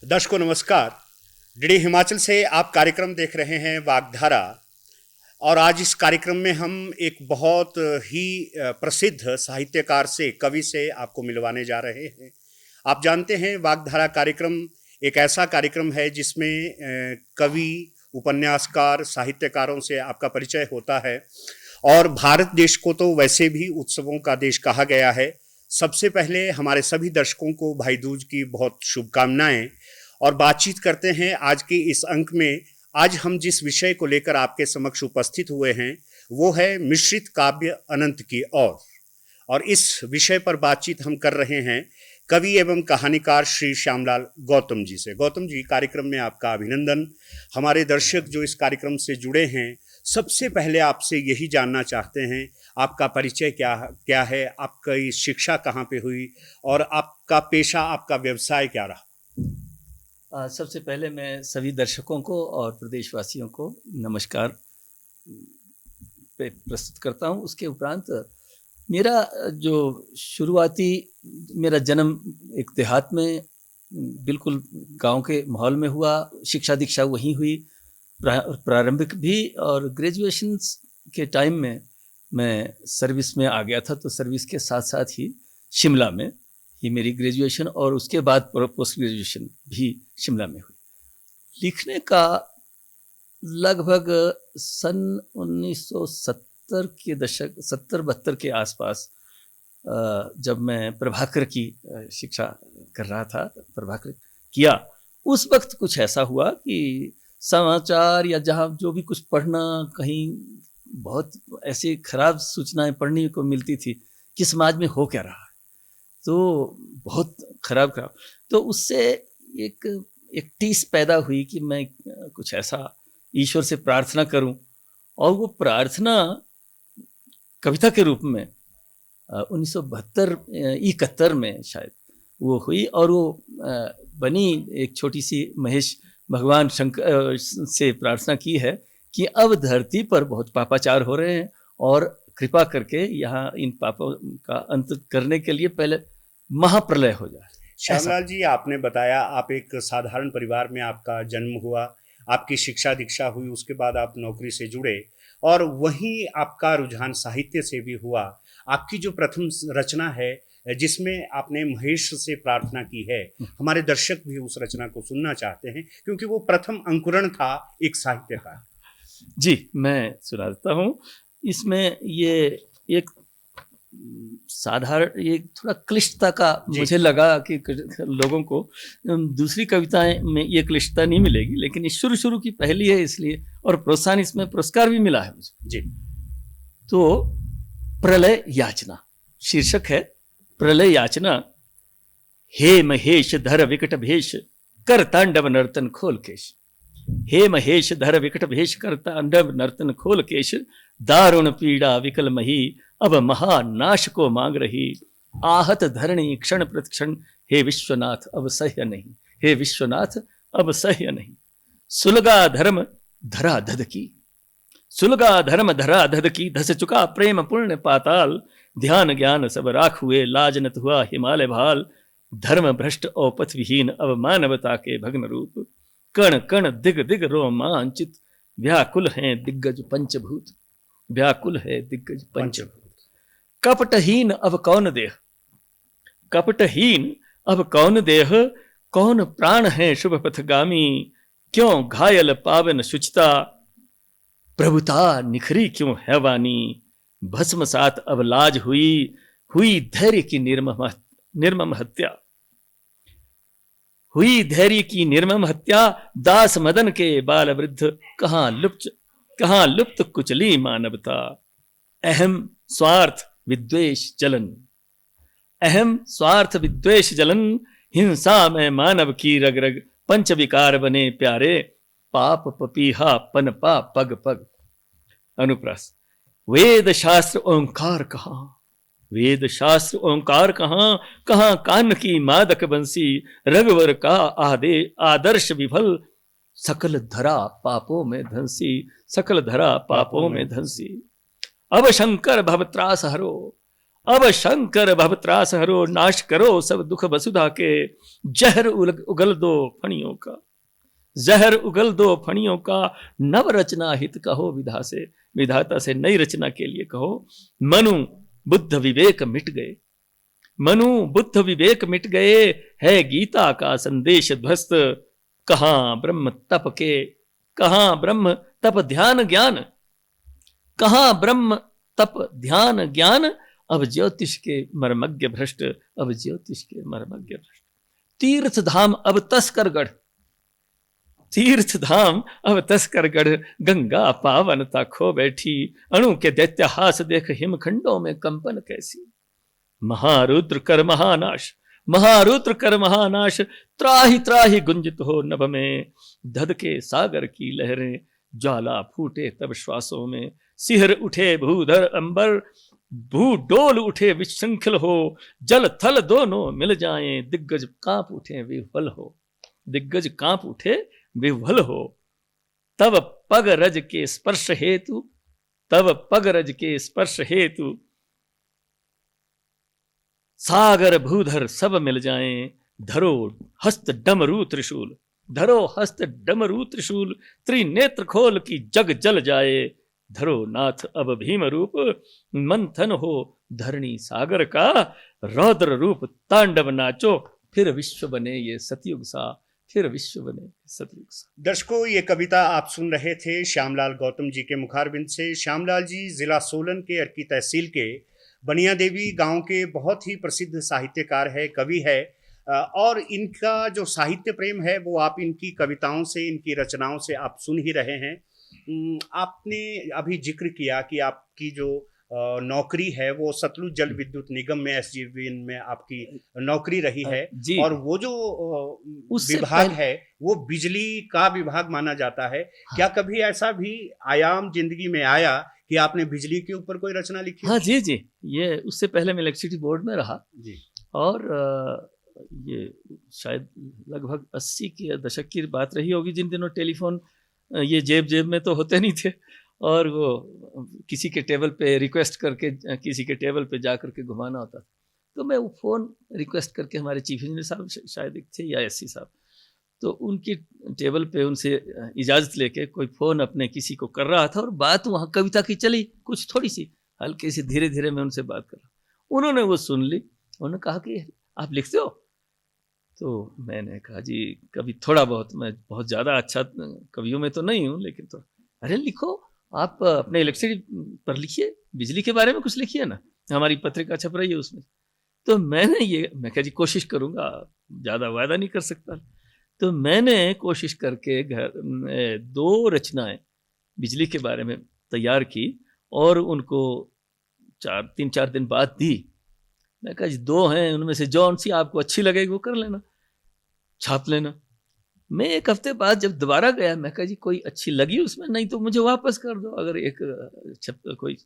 दर्शकों नमस्कार। डीडी हिमाचल से आप कार्यक्रम देख रहे हैं वागधारा। और आज इस कार्यक्रम में हम एक बहुत ही प्रसिद्ध साहित्यकार से, कवि से आपको मिलवाने जा रहे हैं। आप जानते हैं वागधारा कार्यक्रम एक ऐसा कार्यक्रम है जिसमें कवि, उपन्यासकार, साहित्यकारों से आपका परिचय होता है। और भारत देश को तो वैसे भी उत्सवों का देश कहा गया है। सबसे पहले हमारे सभी दर्शकों को भाई दूज की बहुत शुभकामनाएं। और बातचीत करते हैं आज के इस अंक में। आज हम जिस विषय को लेकर आपके समक्ष उपस्थित हुए हैं वो है मिश्रित काव्य अनंत की ओर। और इस विषय पर बातचीत हम कर रहे हैं कवि एवं कहानीकार श्री श्यामलाल गौतम जी से। गौतम जी, कार्यक्रम में आपका अभिनंदन। हमारे दर्शक जो इस कार्यक्रम से जुड़े हैं, सबसे पहले आपसे यही जानना चाहते हैं, आपका परिचय क्या है, आपकी शिक्षा कहाँ पे हुई और आपका पेशा, आपका व्यवसाय क्या रहा? सबसे पहले मैं सभी दर्शकों को और प्रदेशवासियों को नमस्कार प्रस्तुत करता हूं। उसके उपरांत मेरा जो शुरुआती मेरा जन्म एक देहात में, बिल्कुल गांव के माहौल में हुआ। शिक्षा दीक्षा वहीं हुई, प्रारंभिक भी, और ग्रेजुएशन के टाइम में मैं सर्विस में आ गया था। तो सर्विस के साथ साथ ही शिमला में ही मेरी ग्रेजुएशन और उसके बाद पोस्ट ग्रेजुएशन भी शिमला में हुई। लिखने का लगभग सन 1970 के दशक 70-72 के आसपास, जब मैं प्रभाकर की शिक्षा कर रहा था, प्रभाकर किया, उस वक्त कुछ ऐसा हुआ कि समाचार या जहाँ जो भी कुछ पढ़ना, कहीं बहुत ऐसी खराब सूचनाएं पढ़ने को मिलती थी कि समाज में हो क्या रहा है। तो बहुत खराब। तो उससे एक टीस पैदा हुई कि मैं कुछ ऐसा ईश्वर से प्रार्थना करूं। और वो प्रार्थना कविता के रूप में 1972-71 में शायद वो हुई। और वो बनी एक छोटी सी, महेश भगवान शंकर से प्रार्थना की है कि अब धरती पर बहुत पापाचार हो रहे हैं और कृपा करके यहाँ इन पापों का अंत करने के लिए पहले महाप्रलय हो जाए। श्यामलाल जी, आपने बताया आप एक साधारण परिवार में आपका जन्म हुआ, आपकी शिक्षा दीक्षा हुई, उसके बाद आप नौकरी से जुड़े और वहीं आपका रुझान साहित्य से भी हुआ। आपकी जो प्रथम रचना है जिसमें आपने महेश से प्रार्थना की है, हमारे दर्शक भी उस रचना को सुनना चाहते हैं क्योंकि वो प्रथम अंकुरण था एक साहित्य का। जी, मैं सुना देता हूँ। इसमें ये एक साधारण, ये थोड़ा क्लिष्टता का मुझे लगा कि लोगों को दूसरी कविताएं में ये क्लिष्टता नहीं मिलेगी, लेकिन ये शुरू की पहली है इसलिए, और प्रोत्साहन, इसमें पुरस्कार भी मिला है मुझे। जी। तो प्रलय याचना शीर्षक है। प्रलय याचना। हे महेश धर विकट भेष, कर तांडव नर्तन खोल केश। हे महेश धर विकट भेष, कर तांडव नर्तन खोल केश। दारुण पीड़ा विकल मही, अब महानाश को मांग रही। आहत धरणी क्षण प्रतिक्षण, हे विश्वनाथ अब सह्य नहीं। हे विश्वनाथ अब सह्य नहीं। सुलगा धर्म धरा धद की, सुलगा धर्म धरा धद की। धस चुका प्रेम पुण्य पाताल, ध्यान ज्ञान सब राख हुए। लाज नत हुआ हिमालय भाल, धर्म भ्रष्ट औपथ विहीन। अब मानवता के भग्न रूप, कण कण दिग दिग रोमांचित। व्याकुल हैं दिग्गज पंचभूत, व्याकुल है दिग्गज पंचभूत। कपटहीन अब कौन देह, कपटहीन अब कौन देह। कौन प्राण है शुभ पथगामी, क्यों घायल पावन शुचिता। प्रभुता निखरी क्यों है वानी, भस्म सात अब लाज हुई। हुई धैर्य की निर्मम हत्या, हुई धैर्य की निर्मम हत्या। दास मदन के बाल वृद्ध, कहाँ लुप्त कुचली मानवता। अहम स्वार्थ विद्वेष जलन, अहम स्वार्थ विद्वेष जलन। हिंसा में मानव की रग रग, पंच विकार बने प्यारे। पाप पपीहा पनपा पग पग। अनुप्रास। वेद शास्त्र ओंकार कहाँ, वेद शास्त्र ओंकार कहाँ। कहाँ कान की मादक बंसी, रघुवर का आदर्श विफल। सकल धरा पापों में धंसी, सकल धरा पापों में धंसी। अब शंकर भवत्रास हरो, अब शंकर भव त्रास हरो, नाश करो सब दुख वसुधा के, जहर उगल दो फणियों का, जहर उगल दो फणियों का, नव रचना हित कहो विधा से, विधाता से नई रचना के लिए कहो। मनु बुद्ध विवेक मिट गए, मनु बुद्ध विवेक मिट गए, है गीता का संदेश ध्वस्त, कहां ब्रह्म तप के, कहां ब्रह्म तप ध्यान ज्ञान, कहां ब्रह्म तप ध्यान ज्ञान, अब ज्योतिष के मर्मज्ञ भ्रष्ट, अब ज्योतिष के मर्मज्ञ भ्रष्ट। तीर्थ धाम अब तस्करगढ़, तीर्थ धाम अब तस्करगढ़, गंगा पावनता खो बैठी, अणु के दैत्यहास देख हिमखंडों में कंपन कैसी। महारुद्र कर महानाश, महारुद्र कर महानाश, त्राहि त्राहि गुंजित हो नभ में, धध के सागर की लहरें, ज्वाला फूटे तब श्वासों में, सिहर उठे भूधर अंबर, भू डोल उठे विशृंखल हो, जल थल दोनों मिल जाएं, दिग्गज कांप उठे विह्वल हो, दिग्गज कांप उठे विह्वल हो। तब पग रज के स्पर्श हेतु, तब पग रज के स्पर्श हेतु, सागर भूधर सब मिल जाएं, धरो हस्त डमरू त्रिशूल, धरो हस्त डमरू त्रिशूल, त्रिनेत्र खोल की जग जल जाए, धरो नाथ अब भीम रूप, मंथन हो धरणी सागर का, रौद्र रूप तांडव नाचो, फिर विश्व बने ये सतयुग सा, फिर विश्व बने सतयुग सा। दर्शकों, ये कविता आप सुन रहे थे श्यामलाल गौतम जी के मुखारबिंद से। श्यामलाल जी जिला सोलन के अर्की तहसील के बनिया देवी गांव के बहुत ही प्रसिद्ध साहित्यकार है, कवि है, और इनका जो साहित्य प्रेम है वो आप इनकी कविताओं से, इनकी रचनाओं से आप सुन ही रहे हैं। आपने अभी जिक्र किया कि आपकी जो नौकरी है वो सतलुज जल विद्युत निगम में, एसजीवीएन में आपकी नौकरी रही है, और वो जो विभाग है वो बिजली का विभाग माना जाता है। क्या कभी ऐसा भी आयाम जिंदगी में आया कि आपने बिजली के ऊपर कोई रचना लिखी? हाँ जी जी, ये उससे पहले मैं इलेक्ट्रिसिटी बोर्ड में रहा जी, और ये शायद लगभग 80 के दशक की बात रही होगी, जिन दिनों टेलीफोन ये जेब जेब में तो होते नहीं थे, और वो किसी के टेबल पे रिक्वेस्ट करके किसी के टेबल पे जा करके घुमाना होता था। तो मैं वो फ़ोन रिक्वेस्ट करके, हमारे चीफ इंजीनियर साहब शायद एक थे या एससी साहब, तो उनकी टेबल पे उनसे इजाज़त लेके कोई फ़ोन अपने किसी को कर रहा था, और बात वहाँ कविता की चली, कुछ थोड़ी सी हल्की सी, धीरे धीरे मैं उनसे बात कर रहा। उन्होंने वो सुन ली, उन्होंने कहा कि आप लिखते हो? तो मैंने कहा जी कभी थोड़ा बहुत, मैं बहुत ज़्यादा अच्छा कवियों में तो नहीं हूँ, लेकिन तो अरे लिखो, आप अपने इलेक्ट्रिसिटी पर लिखिए, बिजली के बारे में कुछ लिखिए ना, हमारी पत्रिका छप रही है उसमें। तो मैं कहा जी कोशिश करूँगा, ज़्यादा वायदा नहीं कर सकता। तो मैंने कोशिश करके 2 रचनाएं बिजली के बारे में तैयार की, और उनको 3-4 दिन बाद दी। मैं कहा जी 2 हैं, उनमें से जौन सी आपको अच्छी लगेगी वो कर लेना, छाप लेना। मैं 1 हफ्ते बाद जब दोबारा गया, मैं कहा जी कोई अच्छी लगी उसमें, नहीं तो मुझे वापस कर दो, अगर एक कोई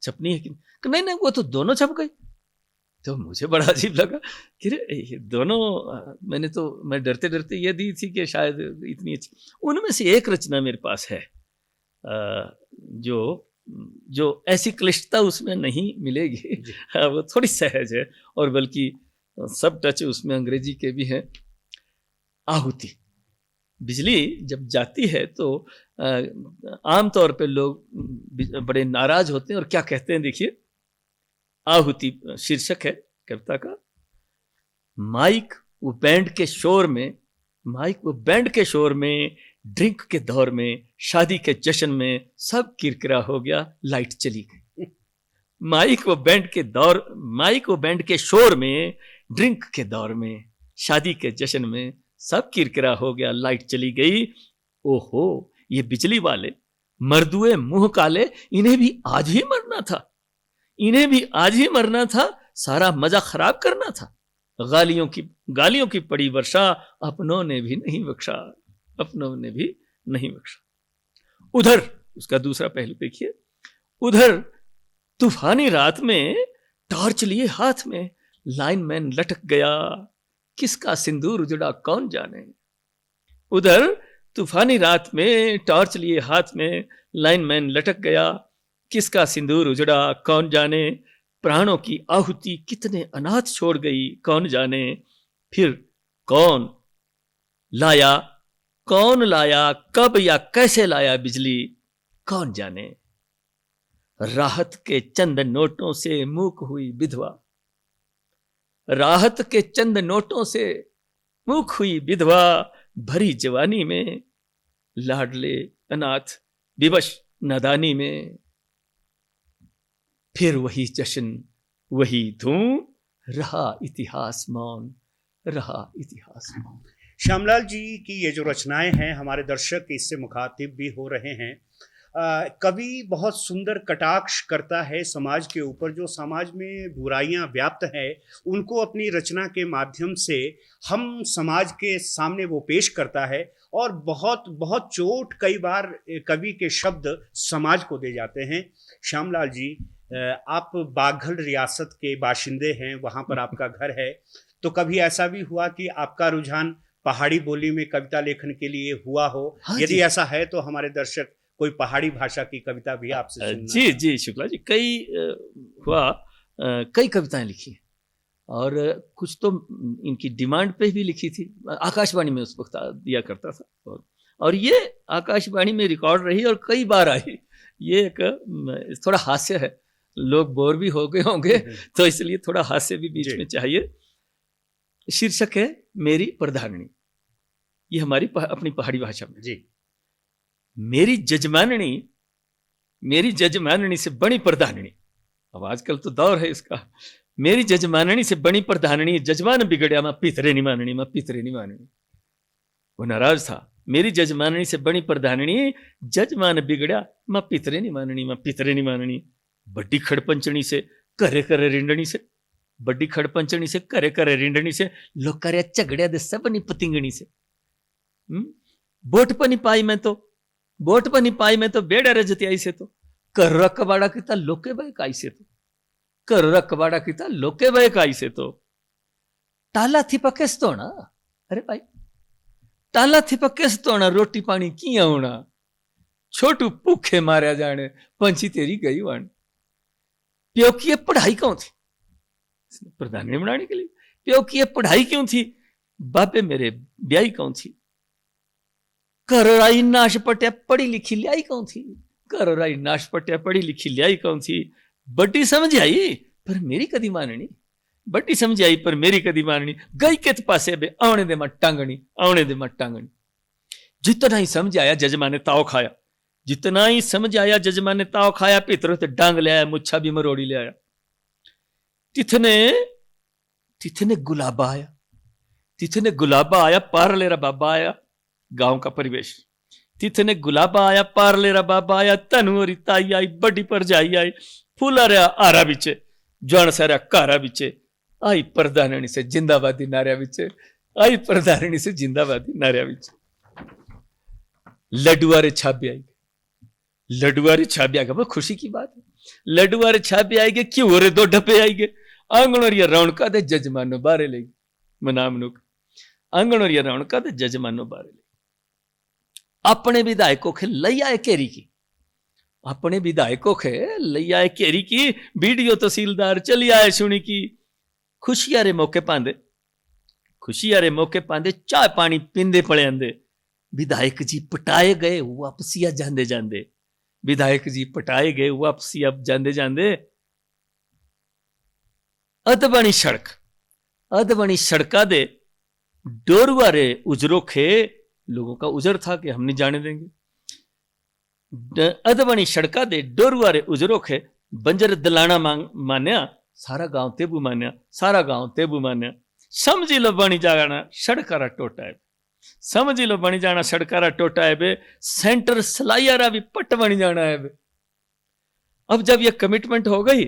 छपनी है कि नहीं, नहीं वो तो दोनों छप गई। तो मुझे बड़ा अजीब लगा कि ये दोनों, मैं डरते डरते ये दी थी कि शायद इतनी अच्छी। उनमें से एक रचना मेरे पास है जो ऐसी क्लिष्टता उसमें नहीं मिलेगी, वो थोड़ी सहज है, और बल्कि सब टच उसमें अंग्रेजी के भी हैं। आहुति। बिजली जब जाती है तो आमतौर पे लोग बड़े नाराज होते हैं, और क्या कहते हैं देखिए। आहुति शीर्षक है कविता का। माइक वो बैंड के शोर में, ड्रिंक के दौर में, शादी के जश्न में सब किरकिरा हो गया, लाइट चली गई। माइक वो बैंड के शोर में, ड्रिंक के दौर में, शादी के जश्न में सब किरकिरा हो गया, लाइट चली गई। ओहो, ये बिजली वाले मर्दुए मुंह काले, इन्हें भी आज ही मरना था, सारा मजा खराब करना था। गालियों की पड़ी वर्षा, अपनों ने भी नहीं बख्शा। उधर उसका दूसरा पहलू देखिए। उधर तूफानी रात में टॉर्च लिए हाथ में, लाइनमैन लटक गया, किसका सिंदूर उजड़ा कौन जाने। उधर तूफानी रात में टॉर्च लिए हाथ में, लाइनमैन लटक गया, किसका सिंदूर उजड़ा कौन जाने। प्राणों की आहुति कितने अनाथ छोड़ गई कौन जाने। फिर कौन लाया कब या कैसे लाया बिजली कौन जाने। राहत के चंद नोटों से मूक हुई विधवा, राहत के चंद नोटों से मूक हुई विधवा, भरी जवानी में लाडले अनाथ विवश नादानी में। फिर वही जश्न वही धूम, रहा इतिहास मौन, रहा इतिहास मौन। श्यामलाल जी की ये जो रचनाएं हैं, हमारे दर्शक इससे मुखातिब भी हो रहे हैं। कवि बहुत सुंदर कटाक्ष करता है समाज के ऊपर, जो समाज में बुराइयां व्याप्त हैं उनको अपनी रचना के माध्यम से हम समाज के सामने वो पेश करता है। और बहुत बहुत चोट कई बार कवि के शब्द समाज को दे जाते हैं। श्यामलाल जी, आप बाघल रियासत के बाशिंदे हैं, वहाँ पर आपका घर है, तो कभी ऐसा भी हुआ कि आपका रुझान पहाड़ी बोली में कविता लेखन के लिए हुआ हो? हाँ यदि जी। ऐसा है तो हमारे दर्शक कोई पहाड़ी भाषा की कविता भी आपसे सुनना जी चाहते जी शुक्ला जी, कई कविताएं लिखी हैं और कुछ तो इनकी डिमांड पे भी लिखी थी। आकाशवाणी में उस वक्त दिया करता था और ये आकाशवाणी में रिकॉर्ड रही और कई बार आई। ये एक थोड़ा हास्य है, लोग बोर भी हो गए होंगे तो इसलिए थोड़ा हास्य भी बीच जी। में चाहिए। शीर्षक है मेरी प्रधाननी। ये हमारी अपनी पहाड़ी भाषा में। जी। मेरी जजमाननी से बड़ी प्रधाननी। अब आजकल तो दौर है इसका। मेरी जजमाननी से बड़ी प्रधाननी, जजमान बिगड़िया मां पितरे नहीं माननी। वो नाराज था। मेरी जजमाननी से बड़ी प्रधाननी, जजमान बिगड़िया मां पितरे नहीं माननी। बड्डी खड़पंचणी से करे रिंडनी से, बड्डी खड़पंचणी से करे रिंडनी से, लोग करे झगड़िया दे सबनी पतिंगणी से। बोट पर नहीं पाई मैं तो बेड़ा रजती आई से तो, कर रकबाड़ा किता लोके बय काई से तो, कर रकबाड़ा किता लोके बय काई से तो। टाला थी पकेस तो ना, अरे भाई टाला थी पकेस तो ना, रोटी पानी की आना, छोटू भूखे मारे जाने, पंछी तेरी गई वाण। प्यो की ये पढ़ाई क्यों थी? प्रधाननी बनाने के लिए। प्यो की ये पढ़ाई क्यों थी? बापे मेरे ब्याई कौन थी? कर राई नाश पटिया पढ़ी लिखी लियाई कौन थी? कर राई नाश पटिया पढ़ी लिखी लियाई कौन थी? बड्डी समझ आई पर मेरी कदी माननी, बड्डी समझ आई पर मेरी कदी माननी। गई कित पासे बे आवने दे मत टांगनी। जितना ही समझ आया जजमान ने ताव खाया, जितना ही समझ आया जजमान ने ताव खाया, पितरों ते डांग ले आया, मुच्छा भी मरोड़ी ले आया। तिथने गुलाबा आया, पारलेरा बाबा आया। गांव का परिवेश। तिथने गुलाबा आया, पारलेरा बाबा आया, तनुरी ताई आई, बड़ी परजाई आई, फूला रहा आरा बिचे, जण सारा कारा बिचे, आई प्रधाननी से जिंदाबादी नारिया बिचे, आई प्रधाननी से जिंदाबादी नारिया बिचे। लडुआरे छापे आएगा, वो खुशी की बात है। लडुआरे छापे आएंगे, क्यों रे दो ढपे आएंगे, आंगणोरिया रौनका दे जजमानो बारे लेगी मनामनुक, आंगणोरिया रौनका दे जजमानो बारे लेगी। अपने विधायकों के लैया केरी की, अपने विधायकों के लैया केरी की, बीडीओ तहसीलदार चली आए सुनी की। खुशियारे मौके पांदे, चाय पानी पींदे पड़े आंदे। विधायक जी पटाए गए वापसिया जांदे, विधायक जी पटाए गए वापसिया जांदे। अधबनी सड़का दे डोरुआरे उजरो खे, लोगों का उजर था कि हम नहीं जाने देंगे। अधबनी सड़का दे डोरुआरे उजरो खे, बंजर दलाना मान्या, सारा गांव तेबू मान्या। समझी लो बनी जाना सड़कारा टोटा है बे, सेंटर सलाइयारा भी पट बनी जाना है बे। अब जब ये कमिटमेंट हो गई,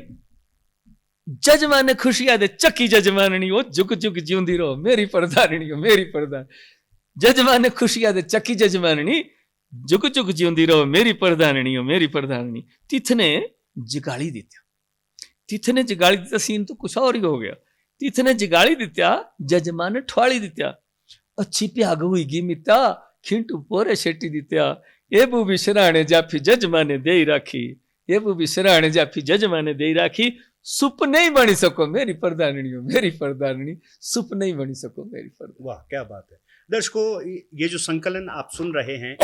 जजमान ने खुशियां दे चक्की जजमाननी, वो जुग जुग जिंदी रहो मेरी प्रधाननी हो, मेरी प्रधान। जजमान ने खुशियां दे चक्की जजमाननी, जुग जुग जिंदी रहो मेरी प्रधाननी हो, मेरी प्रधाननी। तिथने जगाली दित्या, सीन तो कुछ और ही हो गया। तिथने जगाली दित्या, जजमान ने ठवाली दित्या। अच्छी प्याग हुई गी मित्ता, खिंटू पोरे शेटी दित्या। ये बूबी सराणे जाफी जजमान ने दे राखी, ये बूबी सराणे जाफी जजमान ने दे राखी। सुप नहीं बनी सको मेरी परदानियों, मेरी परदानी सुप नहीं बनी सको मेरी परदानी। वाह, क्या बात है। दर्शकों, ये जो संकलन आप सुन रहे हैं,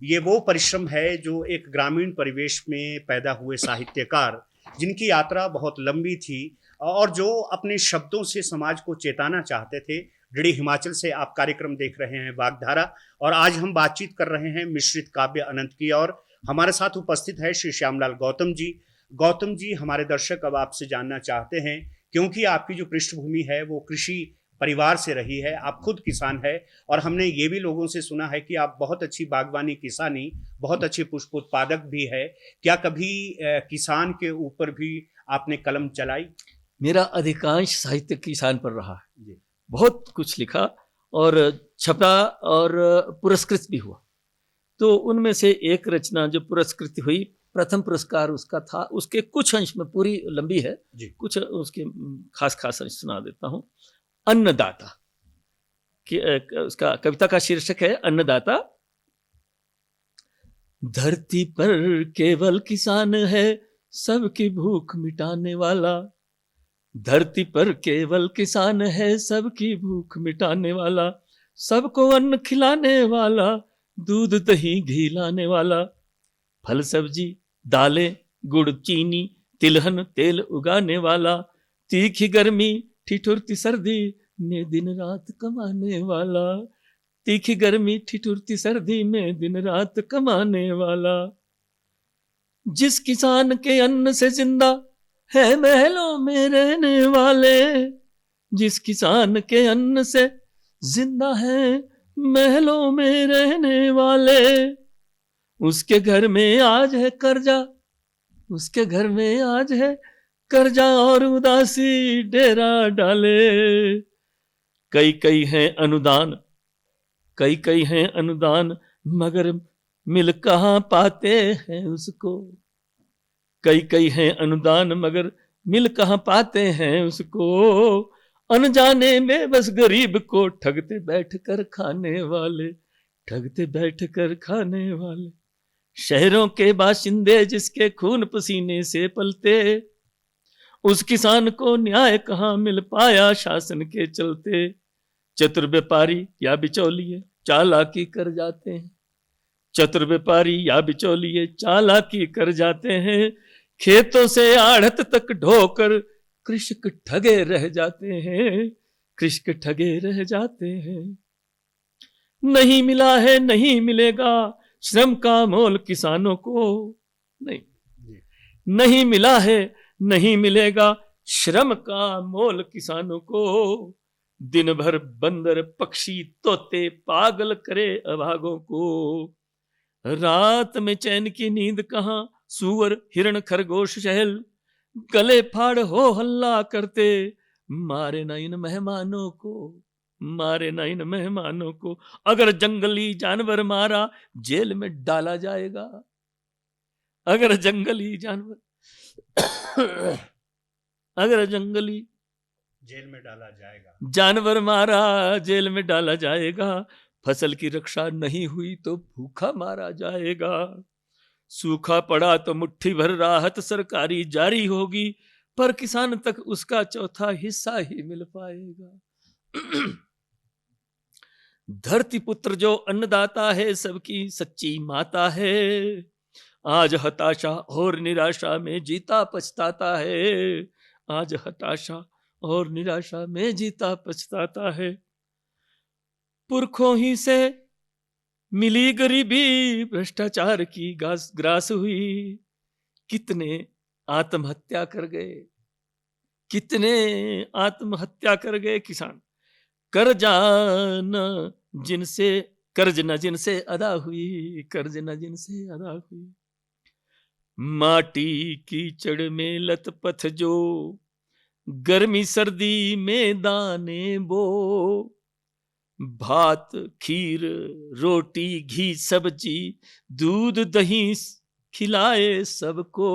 ये वो परिश्रम है जो एक ग्रामीण परिवेश में पैदा हुए साहित्यकार, जिनकी यात्रा बहुत लंबी थी और जो अपने शब्दों से समाज को चेताना चाहते थे। डीडी हिमाचल से आप कार्यक्रम देख रहे हैं वागधारा, और आज हम बातचीत कर रहे हैं मिश्रित काव्य अनंत की। और हमारे साथ उपस्थित है श्री श्यामलाल गौतम जी। गौतम जी, हमारे दर्शक अब आपसे जानना चाहते हैं, क्योंकि आपकी जो पृष्ठभूमि है वो कृषि परिवार से रही है, आप खुद किसान है, और हमने ये भी लोगों से सुना है कि आप बहुत अच्छी बागवानी, किसानी, बहुत अच्छे पुष्प उत्पादक भी है। क्या कभी किसान के ऊपर भी आपने कलम चलाई? मेरा अधिकांश साहित्य किसान पर रहा है जी। बहुत कुछ लिखा और छपा और पुरस्कृत भी हुआ। तो उनमें से एक रचना जो पुरस्कृत हुई, प्रथम पुरस्कार उसका था, उसके कुछ अंश में, पूरी लंबी है जी। कुछ उसके खास खास अंश सुना देता हूं। अन्नदाता कि उसका कविता का शीर्षक है अन्नदाता। धरती पर केवल किसान है सबकी भूख मिटाने वाला, धरती पर केवल किसान है सबकी भूख मिटाने वाला, सबको अन्न खिलाने वाला, दूध दही घी लाने वाला, फल सब्जी दालें गुड़ चीनी तिलहन तेल उगाने वाला, तीखी गर्मी ठिठुरती सर्दी में दिन रात कमाने वाला, तीखी गर्मी ठिठुरती सर्दी में दिन रात कमाने वाला। जिस किसान के अन्न से जिंदा है महलों में रहने वाले, जिस किसान के अन्न से जिंदा है महलों में रहने वाले, उसके घर में आज है कर्जा, उसके घर में आज है कर्जा और उदासी डेरा डाले। कई कई हैं अनुदान, कई कई हैं अनुदान, मगर मिल कहाँ पाते हैं उसको, कई कई हैं अनुदान मगर मिल कहाँ पाते हैं उसको, अनजाने में बस गरीब को ठगते बैठ कर खाने वाले, ठगते बैठ कर खाने वाले। शहरों के बाशिंदे जिसके खून पसीने से पलते, उस किसान को न्याय कहाँ मिल पाया शासन के चलते। चतुर व्यापारी या बिचौलिए चालाकी कर जाते हैं, चतुर व्यापारी या बिचौलिए चालाकी कर जाते हैं, खेतों से आढ़त तक ढोकर कृषक ठगे रह जाते हैं, कृषक ठगे रह जाते हैं। नहीं मिला है नहीं मिलेगा श्रम का मोल किसानों को, नहीं नहीं मिला है नहीं मिलेगा श्रम का मोल किसानों को, दिन भर बंदर पक्षी तोते पागल करे अभागों को, रात में चैन की नींद कहाँ सूअर हिरण खरगोश चहल, गले फाड़ हो हल्ला करते मारे न इन मेहमानों को, मारे न इन मेहमानों को। अगर जंगली जानवर मारा जेल में डाला जाएगा, अगर जंगली जानवर अगर जंगली जेल में डाला जाएगा, जानवर मारा जेल में डाला जाएगा, फसल की रक्षा नहीं हुई तो भूखा मारा जाएगा, सूखा पड़ा तो मुट्ठी भर राहत सरकारी जारी होगी, पर किसान तक उसका चौथा हिस्सा ही मिल पाएगा। धरती पुत्र जो अन्नदाता है सबकी सच्ची माता है, आज हताशा और निराशा में जीता पछताता है, आज हताशा और निराशा में जीता पछताता है। पुरखों ही से मिली गरीबी भ्रष्टाचार की ग्रास हुई, कितने आत्महत्या कर गए, कितने आत्महत्या कर गए किसान, कर्ज न जिनसे अदा हुई, कर्ज न जिनसे अदा हुई। माटी कीचड़ में लथपथ जो गर्मी सर्दी में दाने बो, भात खीर रोटी घी सब्जी दूध दही खिलाए सबको,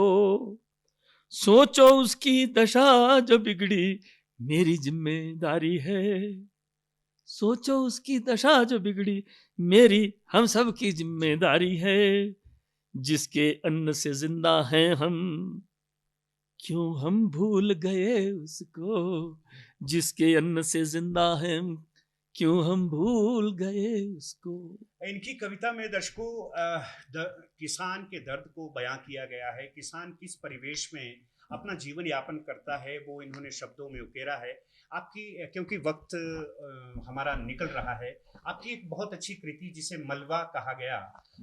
सोचो उसकी दशा जो बिगड़ी मेरी जिम्मेदारी है, सोचो उसकी दशा जो बिगड़ी मेरी हम सब की जिम्मेदारी है। जिसके अन्न से जिंदा हैं हम, क्यों हम भूल गए उसको जिसके अन्न से जिंदा हैं, क्यों हम भूल गए उसको। इनकी कविता में दर्शकों किसान के दर्द को बयां किया गया है। किसान किस परिवेश में अपना जीवन यापन करता है वो इन्होंने शब्दों में उकेरा है। आपकी क्योंकि वक्त हमारा निकल रहा है, आपकी एक बहुत अच्छी कृति जिसे मलबा कहा गया,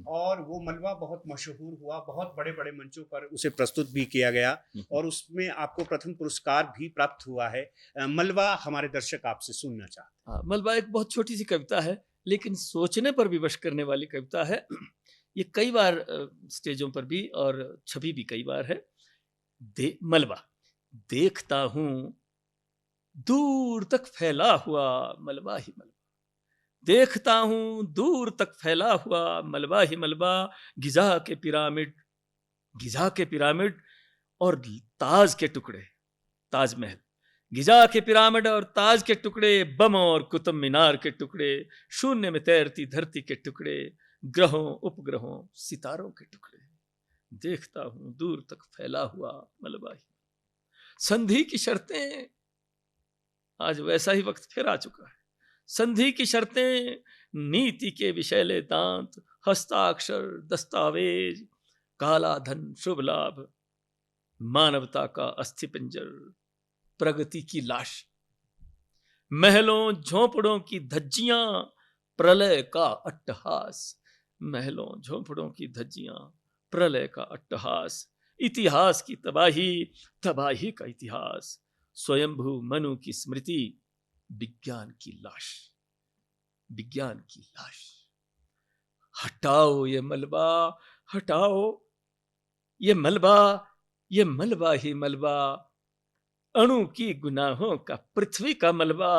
और वो मलबा बहुत मशहूर हुआ, बहुत बड़े बड़े मंचों पर उसे प्रस्तुत भी किया गया और उसमें आपको प्रथम पुरस्कार भी प्राप्त हुआ है। मलबा हमारे दर्शक आपसे सुनना चाहते हैं। हाँ, मलबा एक बहुत छोटी सी कविता है, लेकिन सोचने पर विवश करने वाली कविता है। ये कई बार स्टेजों पर भी और छवि भी कई बार है। मलबा, देखता हूं दूर तक फैला हुआ मलबा ही मलबा, देखता हूं दूर तक फैला हुआ मलबा ही मलबा, गिजा के पिरामिड, गिजा के पिरामिड और ताज के टुकड़े, ताजमहल, गिजा के पिरामिड और ताज के टुकड़े, बम और कुतुब मीनार के टुकड़े, शून्य में तैरती धरती के टुकड़े, ग्रहों उपग्रहों सितारों के टुकड़े, देखता हूं दूर तक फैला हुआ मलबा ही। संधि की शर्तें, आज वैसा ही वक्त फिर आ चुका है। संधि की शर्तें, नीति के विषैले दांत, हस्ताक्षर दस्तावेज, काला धन शुभ लाभ, मानवता का अस्थि पिंजर, प्रगति की लाश, महलों झोंपड़ों की धज्जियां, प्रलय का अट्टहास, महलों झोंपड़ों की धज्जियां, प्रलय का अट्टहास, इतिहास की तबाही, तबाही का इतिहास, स्वयंभू मनु की स्मृति, विज्ञान की लाश, विज्ञान की लाश। हटाओ ये मलबा, हटाओ ये मलबा, ये मलबा ही मलबा, अणु की गुनाहों का पृथ्वी का मलबा,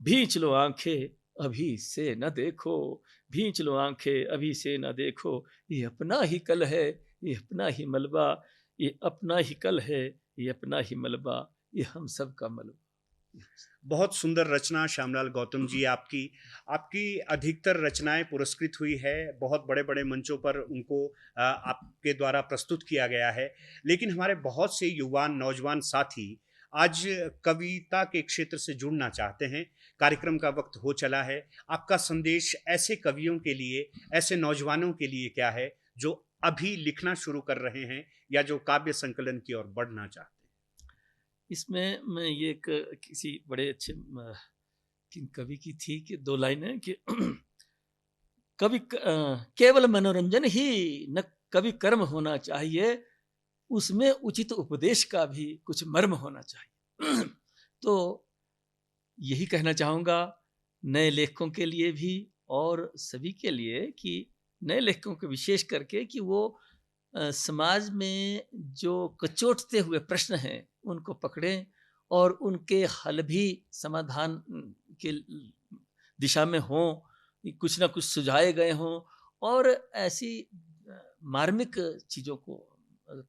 भींच लो आंखें अभी से न देखो, भींच लो आंखें अभी से न देखो, ये अपना ही कल है, ये अपना ही मलबा, ये अपना ही कल है, ये अपना ही मलबा, ये हम सब का मलबा। बहुत सुंदर रचना श्यामलाल गौतम जी आपकी। आपकी अधिकतर रचनाएं पुरस्कृत हुई है, बहुत बड़े बड़े मंचों पर उनको आपके द्वारा प्रस्तुत किया गया है। लेकिन हमारे बहुत से युवा नौजवान साथी आज कविता के क्षेत्र से जुड़ना चाहते हैं। कार्यक्रम का वक्त हो चला है। आपका संदेश ऐसे कवियों के लिए, ऐसे नौजवानों के लिए क्या है जो अभी लिखना शुरू कर रहे हैं या जो काव्य संकलन की ओर बढ़ना चाहते हैं? इसमें मैं ये किसी बड़े अच्छे कवि की थी कि 2 लाइनें कि कवि केवल मनोरंजन ही न कवि कर्म होना चाहिए, उसमें उचित उपदेश का भी कुछ मर्म होना चाहिए। तो यही कहना चाहूँगा नए लेखकों के लिए भी और सभी के लिए कि नए लेखकों के विशेष करके कि वो समाज में जो कचोटते हुए प्रश्न हैं उनको पकड़ें और उनके हल भी समाधान के दिशा में हों, कुछ ना कुछ सुझाए गए हों और ऐसी मार्मिक चीज़ों को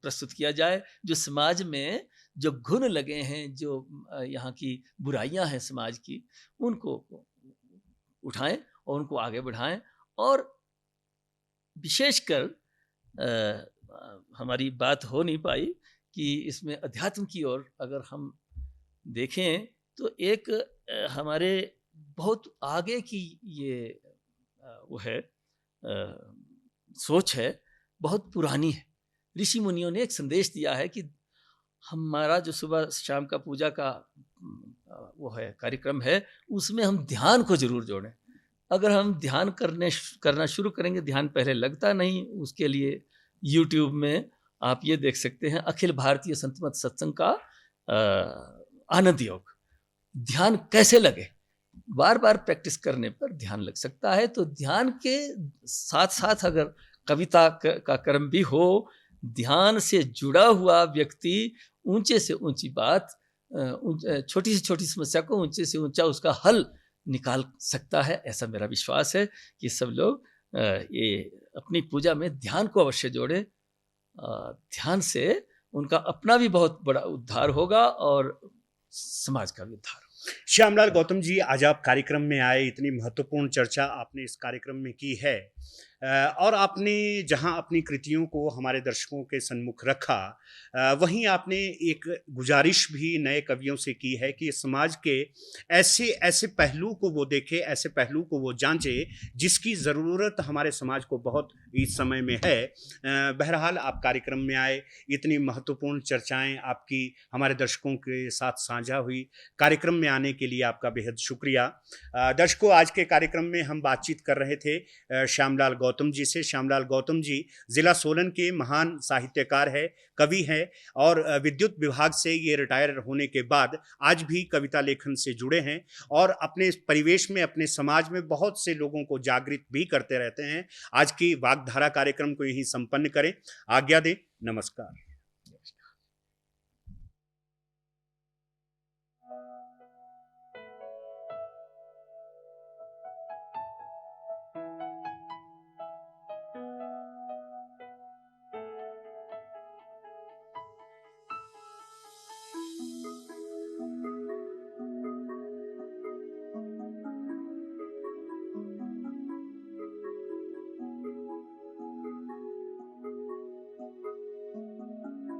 प्रस्तुत किया जाए जो समाज में जो घुन लगे हैं, जो यहाँ की बुराइयां हैं समाज की, उनको उठाएं और उनको आगे बढ़ाएं। और विशेषकर हमारी बात हो नहीं पाई कि इसमें अध्यात्म की ओर अगर हम देखें तो एक हमारे बहुत आगे की ये वो है सोच है, बहुत पुरानी है। ऋषि मुनियों ने एक संदेश दिया है कि हमारा जो सुबह शाम का पूजा का वो है कार्यक्रम है, उसमें हम ध्यान को जरूर जोड़ें। अगर हम ध्यान करना शुरू करेंगे, ध्यान पहले लगता नहीं, उसके लिए YouTube में आप ये देख सकते हैं अखिल भारतीय संतमत सत्संग का आनंद योग। ध्यान कैसे लगे, बार बार प्रैक्टिस करने पर ध्यान लग सकता है। तो ध्यान के साथ साथ अगर कविता का कर्म भी हो, ध्यान से जुड़ा हुआ व्यक्ति ऊंचे से ऊंची बात, छोटी से छोटी समस्या को ऊंचे से ऊंचा उसका हल निकाल सकता है। ऐसा मेरा विश्वास है कि सब लोग ये अपनी पूजा में ध्यान को अवश्य जोड़े। ध्यान से उनका अपना भी बहुत बड़ा उद्धार होगा और समाज का भी उद्धार होगा। श्यामलाल गौतम जी, आज आप कार्यक्रम में आए, इतनी महत्वपूर्ण चर्चा आपने इस कार्यक्रम में की है। और आपने जहां अपनी कृतियों को हमारे दर्शकों के सन्मुख रखा, वहीं आपने एक गुजारिश भी नए कवियों से की है कि समाज के ऐसे ऐसे पहलू को वो देखे, ऐसे पहलू को वो जांचे जिसकी ज़रूरत हमारे समाज को बहुत इस समय में है। बहरहाल आप कार्यक्रम में आए, इतनी महत्वपूर्ण चर्चाएं आपकी हमारे दर्शकों के साथ साझा हुई। कार्यक्रम में आने के लिए आपका बेहद शुक्रिया। दर्शकों, आज के कार्यक्रम में हम बातचीत कर रहे थे श्यामलाल गौतम जी से। श्यामलाल गौतम जी जिला सोलन के महान साहित्यकार है, कवि हैं और विद्युत विभाग से ये रिटायर होने के बाद आज भी कविता लेखन से जुड़े हैं और अपने परिवेश में, अपने समाज में बहुत से लोगों को जागृत भी करते रहते हैं। आज की वाग्धारा कार्यक्रम को यहीं संपन्न करें। आज्ञा दें। नमस्कार।